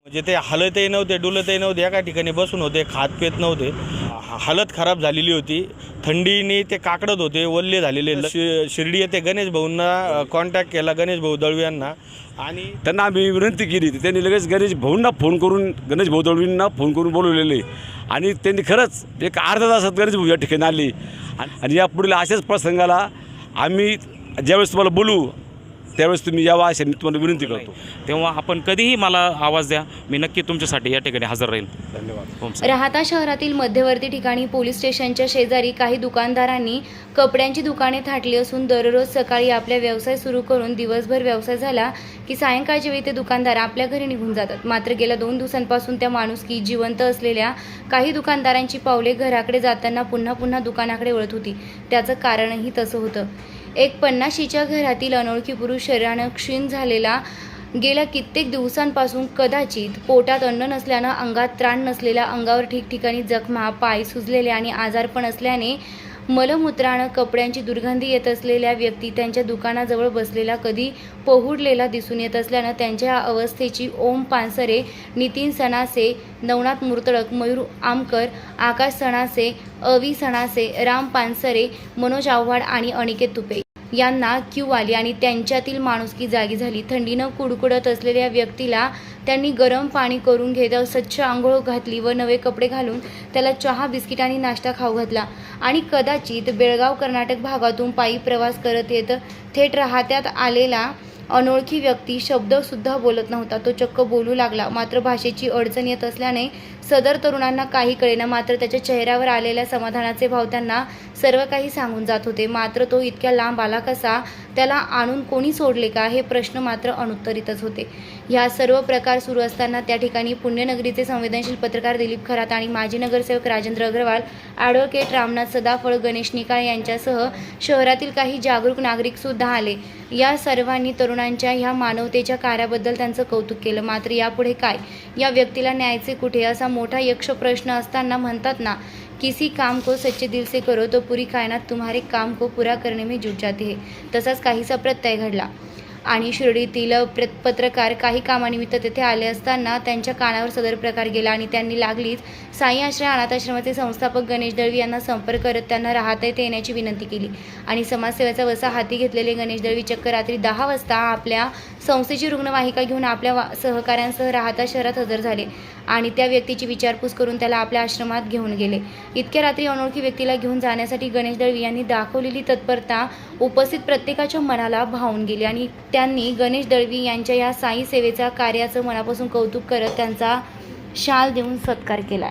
म्हणजे ते हलतही नव्हते, डुलतही नव्हते, एका ठिकाणी बसून होते, खात पेत नव्हते. हालत खराब झालेली होती. थंडीने ते काकडत होते, वल्ले झालेले. शिर्डी येथे गणेश भाऊंना कॉन्टॅक्ट केला, गणेश भाऊ दळवी यांना, आणि त्यांना आम्ही विनंती केली. त्यांनी लगेच गणेश भाऊंना फोन करून, गणेश भाऊ दळवींना फोन करून बोलवलेले. आणि त्यांनी खरंच एक अर्धा तासात गणेश भाऊ या ठिकाणी आले. आणि यापुढील अशाच प्रसंगाला आम्ही ज्यावेळेस तुम्हाला बोलू त्यावेळेस तुम्ही यावा अशी मी तुम्हाला विनंती करतो. तेव्हा आपण कधीही मला आवाज द्या, मी नक्की तुमच्यासाठी या ठिकाणी हजर राहील. धन्यवाद. राहाता शहरातील मध्यवर्ती ठिकाणी पोलीस स्टेशनच्या शेजारी काही दुकानदारांनी कपड्यांची दुकाने थाटली असून दररोज सकाळी आपला व्यवसाय सुरू करून दिवसभर व्यवसाय झाला की सायंकाळच्या वेळी ते दुकानदार आपल्या घरी निघून जातात. मात्र गेल्या 2 दिवसांपासून त्या माणुसकी जिवंत असलेल्या काही दुकानदारांची पावले घराकडे जाताना पुन्हा पुन्हा दुकानाकडे वळत होती. त्याचं कारणही तसं होतं. एक 50शीच्या घरातील अनोळखी पुरुष शरीरानं क्षीण झालेला, गेल्या कित्येक दिवसांपासून कदाचित पोटात अन्न नसल्यानं अंगात त्राण नसलेल्या, अंगावर ठिकठिकाणी जखमा, पाय सुजलेले आणि आजारपण असल्याने मलमूत्रानं कपड्यांची दुर्गंधी येत असलेल्या व्यक्ती त्यांच्या दुकानाजवळ बसलेला कधी पहुडलेला दिसून येत असल्यानं त्यांच्या या अवस्थेची ओम पानसरे, नितीन सणासे, नवनाथ मुर्तडक, मयूर आमकर, आकाश सणासे, अवी सणासे, राम पानसरे, मनोज आव्हाड आणि अनिकेत तुपे यांना क्यू आली आणि त्यांच्यातील माणुसकी जागी झाली. थंडीनं कुडकुडत असलेल्या व्यक्तीला त्यांनी गरम पाणी करून घेत स्वच्छ आंघोळ घातली व नवे कपडे घालून त्याला चहा, बिस्किट आणि नाश्ता खाऊ घातला. आणि कदाचित बेळगाव, कर्नाटक भागातून पायी प्रवास करत येत थेट राहत्यात आलेला अनोळखी व्यक्ती शब्दसुद्धा बोलत नव्हता. तो चक्क बोलू लागला. मात्र भाषेची अडचण येत असल्याने सदर तरुणांना काही कळेना. मात्र त्याच्या चेहऱ्यावर आलेल्या समाधानाचे भाव त्यांना सर्व काही सांगून जात होते. मात्र तो इतक्या लांब आला कसा, त्याला आणून कोणी सोडले का, हे प्रश्न मात्र अनुत्तरितच होते. ह्या सर्व प्रकार सुरू असताना त्या ठिकाणी पुण्यनगरीचे संवेदनशील पत्रकार दिलीप खरात आणि माजी नगरसेवक राजेंद्र अग्रवाल, ॲडव्होकेट रामनाथ सदाफळ, गणेश निकाळे यांच्यासह शहरातील काही जागरूक नागरिकसुद्धा आले. या सर्वांनी तरुणांच्या ह्या मानवतेच्या कार्याबद्दल त्यांचं कौतुक केलं. मात्र यापुढे काय, या व्यक्तीला न्यायचे कुठे, असा मोठा यक्ष प्रश्न असताना म्हणतात ना, किसी काम को सच्चे दिल से करो तो पूरी कायनात तुम्हारे काम को पूरा करने में जुट जाती है. तसाच काहीसा प्रत्यय घडला आणि शिर्डीतील पत्रकार काही कामानिमित्त तेथे आले असताना त्यांच्या कानावर सदर प्रकार गेला आणि त्यांनी लागलीच साई आश्रय अनाथ आश्रमाचे संस्थापक गणेश दळवी यांना संपर्क करत त्यांना राहता येथे येण्याची विनंती केली. आणि समाजसेवेचा वसा हाती घेतलेले गणेश दळवी चक्क रात्री 10 वाजता आपल्या संस्थेची रुग्णवाहिका घेऊन आपल्या सहकाऱ्यांसह राहता शहरात हजर झाले आणि त्या व्यक्तीची विचारपूस करून त्याला आपल्या आश्रमात घेऊन गेले. इतक्या रात्री अनोळखी व्यक्तीला घेऊन जाण्यासाठी गणेश दळवी यांनी दाखवलेली तत्परता उपस्थित प्रत्येकाच्या मनाला भावून गेली आणि त्यांनी गणेश दळवी यांच्या या साई सेवेच्या कार्याचं मनापासून कौतुक करत त्यांचा शाल देऊन सत्कार केला.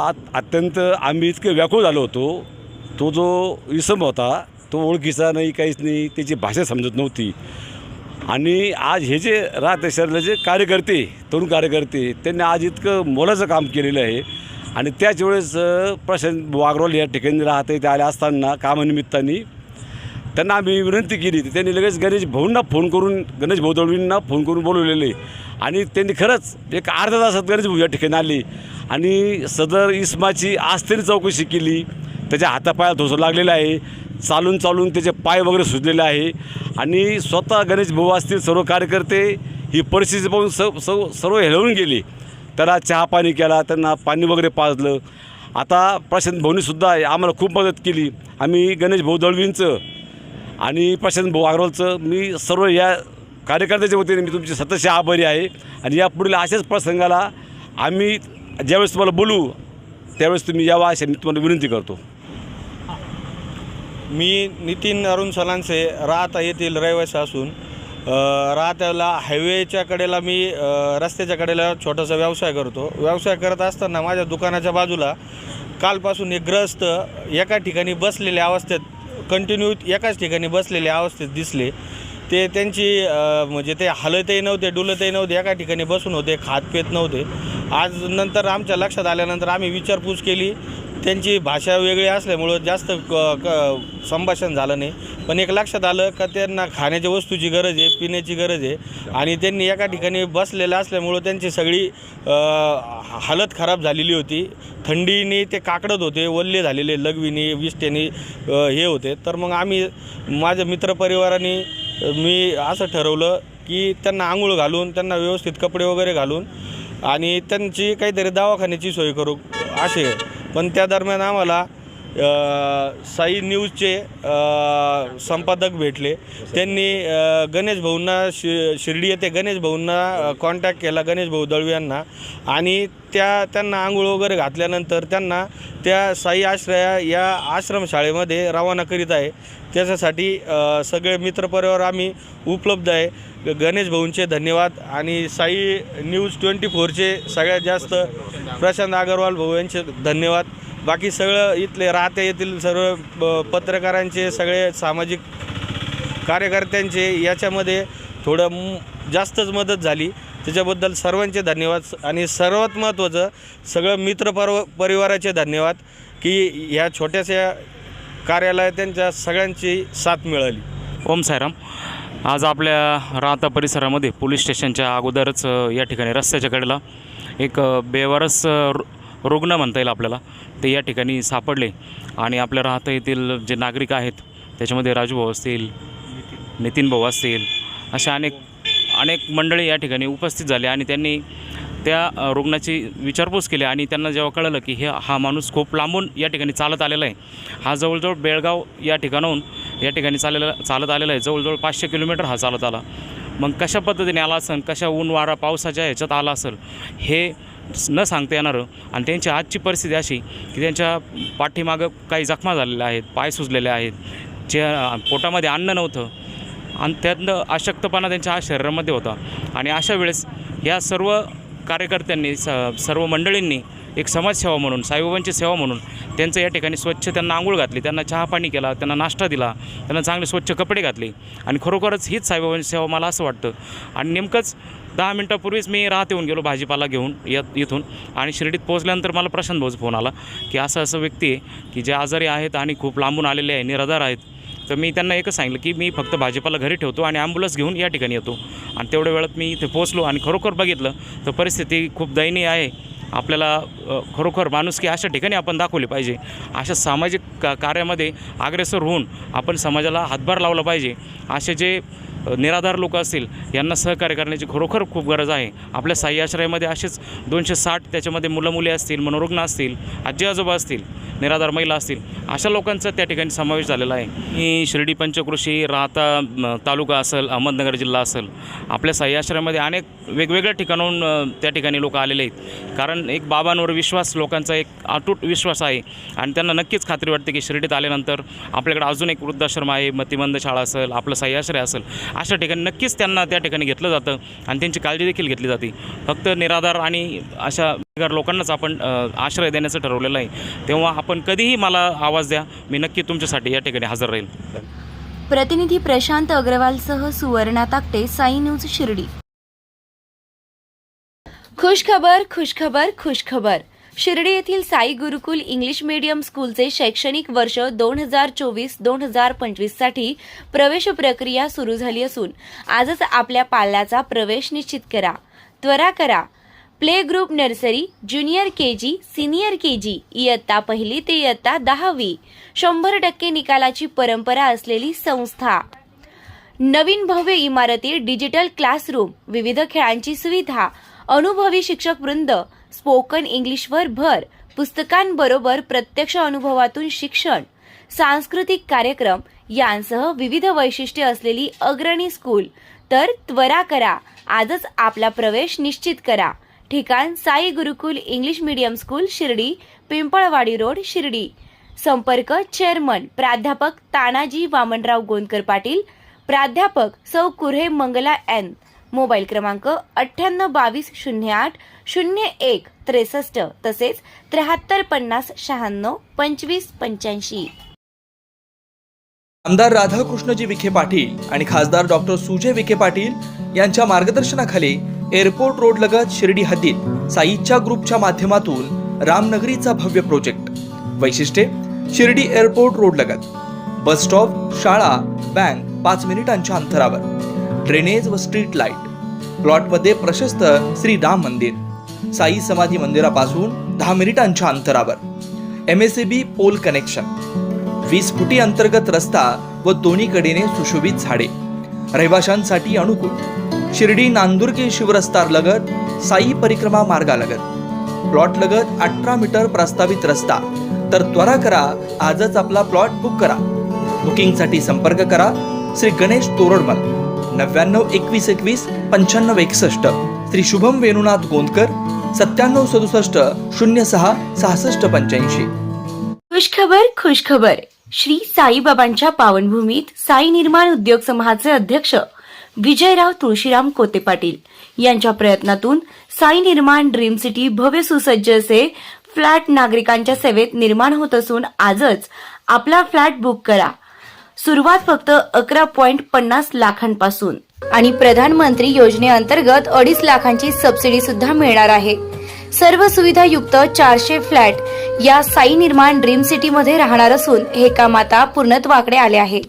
आज अत्यंत आम्ही इतके व्याकुळ झालो होतो. तो जो इसम होता तो ओळखीचा नाही, काहीच नाही, त्याची भाषा समजत नव्हती. आणि आज हे जे राहते शहराला जे कार्यकर्ते, तरुण कार्यकर्ते, त्यांनी आज इतकं मोलाचं काम केलेलं आहे. आणि त्याच वेळेस प्रशांत अग्रवाल या ठिकाणी राहते ते आले असताना कामानिमित्ताने त्यांना आम्ही विनंती केली तर त्यांनी लगेच गणेश भाऊंना फोन करून, गणेश भाऊ दळवींना फोन करून बोलवलेले आणि त्यांनी खरंच एक अर्ध्या तासात गणेश भाऊ या ठिकाणी आले आणि सदर इसमाची आज तरी चौकशी केली. त्याच्या हातापायाला ठोसा लागलेला आहे, चालून चालून त्याचे पाय वगैरे सुजलेले आहे आणि स्वतः गणेश भाऊ असतील सर्व कार्यकर्ते ही परिस्थिती पाहून सर्व हेळवून गेले. त्याला चहा पाणी केला, त्यांना पाणी वगैरे पाजलं. आता प्रशांत भाऊनीसुद्धा आम्हाला खूप मदत केली. आम्ही गणेश भाऊ दळवींचं आणि प्रशांत भाऊ अग्रवालचं मी सर्व या कार्यकर्त्याच्या वतीने मी तुमची सततचे आभारी आहे आणि यापुढील अशाच प्रसंगाला आम्ही ज्यावेळेस तुम्हाला बोलू त्यावेळेस तुम्ही यावा अशी मी तुम्हाला विनंती करतो. मी नितीन अरुण सलांसे राहता येथील रहिवासी असून राहत्याला हायवेच्या कडेला मी रस्त्याच्या कडेला छोटासा व्यवसाय करतो. व्यवसाय करत असताना माझ्या दुकानाच्या बाजूला कालपासून एक ग्रस्त एका ठिकाणी बसलेल्या अवस्थेत कंटिन्यू एकाच ठिकाणी बसलेल्या अवस्थेत दिसले. ते त्यांची म्हणजे ते हलतही नव्हते, डुलतही नव्हते, एका ठिकाणी बसून होते, खात पेत नव्हते. आज नंतर आमच्या लक्षात आल्यानंतर आम्ही विचारपूस केली. त्यांची भाषा वेगळी असल्यामुळं जास्त संभाषण झालं नाही, पण एक लक्षात आलं का त्यांना खाण्याच्या वस्तूची गरज आहे, पिण्याची गरज आहे आणि त्यांनी एका ठिकाणी बसलेलं असल्यामुळं त्यांची सगळी हालत खराब झालेली होती. थंडीने ते काकडत होते, ओल्ले झालेले, लघवीने विष्टेने हे होते. तर मग आम्ही माझ्या मित्रपरिवाराने मी असं ठरवलं की त्यांना आंघोळ घालून, त्यांना व्यवस्थित कपडे वगैरे घालून आणि त्यांची काहीतरी दवाखान्याची सोय करू असे. पण त्या दरम्यान आम्हाला साई न्यूजचे संपादक भेटले. त्यांनी गणेश भाऊंना शिर्डी येथे गणेश भाऊंना कॉन्टॅक्ट केला, गणेश भाऊ दळवी यांना, आणि त्यांना आंघोळ वगैरे घातल्यानंतर त्यांना त्या साई आश्रया या आश्रमशाळेमध्ये रवाना करीत आहे. त्याच्यासाठी सगळे मित्रपरिवार आम्ही उपलब्ध आहे. गणेश भाऊंचे धन्यवाद आणि साई न्यूज 24चे सगळ्यात जास्त प्रशांत अग्रवाल भाऊ यांचे धन्यवाद. बाकी सगळं इथले राहते येथील सर्व पत्रकारांचे, सगळे सामाजिक कार्यकर्त्यांचे याच्यामध्ये थोडं जास्तच मदत झाली, त्याच्याबद्दल सर्वांचे धन्यवाद. आणि सर्वात महत्त्वाचं सगळं परिवाराचे धन्यवाद की ह्या छोट्याशा कार्याला त्यांच्या सगळ्यांची साथ मिळाली. ओम साईराम. आज आपल्या राहता परिसरामध्ये पोलीस स्टेशनच्या अगोदरच या ठिकाणी रस्त्याच्या कडेला एक बेवारस रुग्ण म्हणता येईल आपल्याला, ते या ठिकाणी सापडले आणि आपल्या राहता येथील जे नागरिक आहेत त्याच्यामध्ये राजूभाऊ असतील, नितीन भाऊ असतील, अशा अनेक मंडळी या ठिकाणी उपस्थित झाले आणि त्यांनी त्या रुग्णाची विचारपूस केली आणि त्यांना जेव्हा कळलं की हा माणूस खूप लांबून या ठिकाणी चालत आलेला आहे. हा जवळजवळ बेळगाव या ठिकाणाहून या ठिकाणी चालत आलेला आहे. जवळजवळ 500 किलोमीटर हा चालत आला. मग कशा पद्धतीने आला असेल, कशा ऊन वारा पावसाच्या ह्याच्यात आला असेल हे न सांगता येणारं. आणि त्यांची आजची परिस्थिती अशी की त्यांच्या पाठीमागं काही जखमा झालेल्या आहेत, पाय सुजलेले आहेत, पोटामध्ये अन्न नव्हतं आणि त्यातनं अशक्तपणा त्यांच्या शरीरामध्ये होता. आणि अशा वेळेस या सर्व कार्यकर्त्यांनी, सर्व मंडळींनी एक समाजसेवा म्हणून, साईबाबांची सेवा म्हणून त्यांचं या ठिकाणी स्वच्छ त्यांना आंघोळ घातली, त्यांना चहा पाणी केला, त्यांना नाश्ता दिला, त्यांना चांगले स्वच्छ कपडे घातले. आणि खरोखरच हीच साईबाबांची सेवा मला असं वाटतं. आणि नेमकंच 10 मिनटापूर्वीच मी राहत येऊन गेलो भाजीपाला घेऊन इथून, आणि शिर्डीत पोहोचल्यानंतर मला प्रशांत भाऊचा फोन आला की असं व्यक्ती आहे की जे आजारी आहेत आणि खूप लांबून आलेले आहे, निराधार आहेत. तर मी त्यांना एकच सांगितलं की मी फक्त भाजीपाला घरी ठेवतो आणि ॲम्ब्युलन्स घेऊन या ठिकाणी येतो. आणि तेवढ्या वेळात मी इथे पोहोचलो आणि खरोखर बघितलं तर परिस्थिती खूप दयनीय आहे. आपल्याला खरोखर माणुसकी अशा ठिकाणी आपण दाखवली पाहिजे. अशा सामाजिक कार्यामध्ये अग्रेसर होऊन आपण समाजाला हातभार लावला पाहिजे. असे जे निराधार लोक असतील यांना सहकार्य करण्याची खरोखर खूप गरज आहे. आपल्या साई आश्रयामध्ये असेच 260 त्याच्यामध्ये मुलं मुली असतील, मनोरुग्ण असतील, आजी आजोबा असतील, निराधार महिला असतील, अशा लोकांचा त्या ठिकाणी समावेश झालेला आहे. ही शिर्डी पंचक्रोशी राहता तालुका असेल, अहमदनगर जिल्हा असेल, आपल्या साई आश्रयामध्ये अनेक वेगवेगळ्या ठिकाणाहून त्या ठिकाणी लोक आलेले आहेत. कारण एक बाबांवर विश्वास, लोकांचा एक अतूट विश्वास आहे आणि त्यांना नक्कीच खात्री वाटते की शिर्डीत आल्यानंतर आपल्याकडे अजून एक वृद्धाश्रम आहे, मतिमंद शाळा असेल, आपलं साई आश्रय असेल, अशा ठिकाणी नक्कीच त्यांना त्या ठिकाणी घेतलं जातं आणि त्यांची काळजी देखील घेतली जाते. फक्त निराधार आणि अशा लोकांनाच आपण आश्रय देण्याचं ठरवलेलं आहे. तेव्हा आपण कधीही मला आवाज द्या, मी नक्की तुमच्यासाठी या ठिकाणी हजर राहील. प्रतिनिधी प्रशांत अग्रवालसह सुवर्णा ताकटे, साई न्यूज शिर्डी. खुश खबर, खुश खबर, खुश खबर. शिर्डी येथील साई गुरुकुल इंग्लिश मीडियम स्कूलचे शैक्षणिक वर्ष 2024-2025 साठी प्रवेश प्रक्रिया सुरू झाली असून आजच आपल्या पाल्याचा प्रवेश निश्चित करा. त्वरा करा. Play group nursery, junior KG, senior KG, इयत्ता पहिली ते इयत्ता 10वी 100% निकालाची परंपरा असलेली संस्था. नवीन भव्य इमारती, डिजिटल क्लासरूम, विविध खेळांची सुविधा, अनुभवी शिक्षक वृंद, स्पोकन इंग्लिशवर भर, पुस्तकांबरोबर प्रत्यक्ष अनुभवातून शिक्षण, सांस्कृतिक कार्यक्रम यांसह विविध वैशिष्ट्ये असलेली अग्रणी स्कूल. तर त्वरा करा. आजच आपला प्रवेश निश्चित करा. ठिकाण Sai Gurukul English medium school, Shirdi, Pimpalwadi road, Shirdi. संपर्क चेअरमन प्राध्यापक तानाजी वामनराव गोंदकर पाटील, प्राध्यापक सौ कुऱ्हे मंगला एन. मोबाईल क्रमांक 9822080163 तसेच 7350962585. आमदार राधाकृष्णजी विखे पाटील आणि खासदार डॉक्टर सुजय विखे पाटील यांच्या मार्गदर्शनाखाली एअरपोर्ट रोड लगत शिर्डी हद्दीत साईच्या ग्रुपच्या माध्यमातून रामनगरीचा भव्य प्रोजेक्ट. वैशिष्ट्ये: शिर्डी एअरपोर्ट रोड लगत बस स्टॉप, शाळा, बँक 5 मिनिटांच्या अंतरावर, ड्रेनेज व स्ट्रीट लाईट. प्लॉटमध्ये प्रशस्त श्री राम मंदिर, साई समाधी मंदिरापासून 10 मिनिटांच्या अंतरावर, MSAB पोल कनेक्शन, 20 फुटी अंतर्गत रस्ता व दोन्ही कडेने सुशोभित झाडे. रहिवाशांसाठी अनुकूल. शिर्डी नांदुर्गी शिवरस्ता लगत साई परिक्रमा मार्गालगत. प्लॉट लगत 18 मीटर प्रस्तावित रस्ता. तर त्वरा करा. आजच आपला प्लॉट बुक करा. बुकिंगसाठी संपर्क करा श्री गणेश तोरडमल 992121 9561, श्री शुभम वेणुनाथ गोंदकर 9767 06 6685. खुशखबर. श्री साईबाबांच्या पावनभूमीत साई निर्माण उद्योग समूहाचे अध्यक्ष विजयराव तुळशीराम कोते पाटील यांच्या प्रयत्नातून साई निर्माण ड्रीम सिटी भव्य सुसज्ज असे फ्लॅट नागरिकांच्या सेवेत निर्माण होत असून आजच आपला फ्लॅट बुक करा. सुरुवात फक्त 11.50 लाखांपासून आणि प्रधानमंत्री योजनेअंतर्गत 2.5 लाखांची सबसिडी सुद्धा मिळणार आहे. सर्व सुविधा युक्त 400 फ्लॅट या साई निर्माण ड्रीम सिटी मध्ये राहणार असून हे काम आता पूर्णत्वाकडे आले आहे.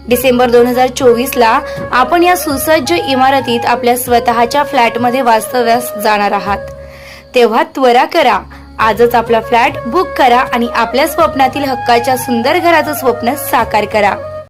डिसेंबर 2024ला आपण या सुसज्ज इमारतीत आपल्या स्वतःच्या फ्लॅटमध्ये वास्तव्यास जाणार आहात. तेव्हा त्वरा करा. आजच आपला फ्लॅट बुक करा आणि आपल्या स्वप्नातील हक्काच्या सुंदर घराचं स्वप्न साकार करा.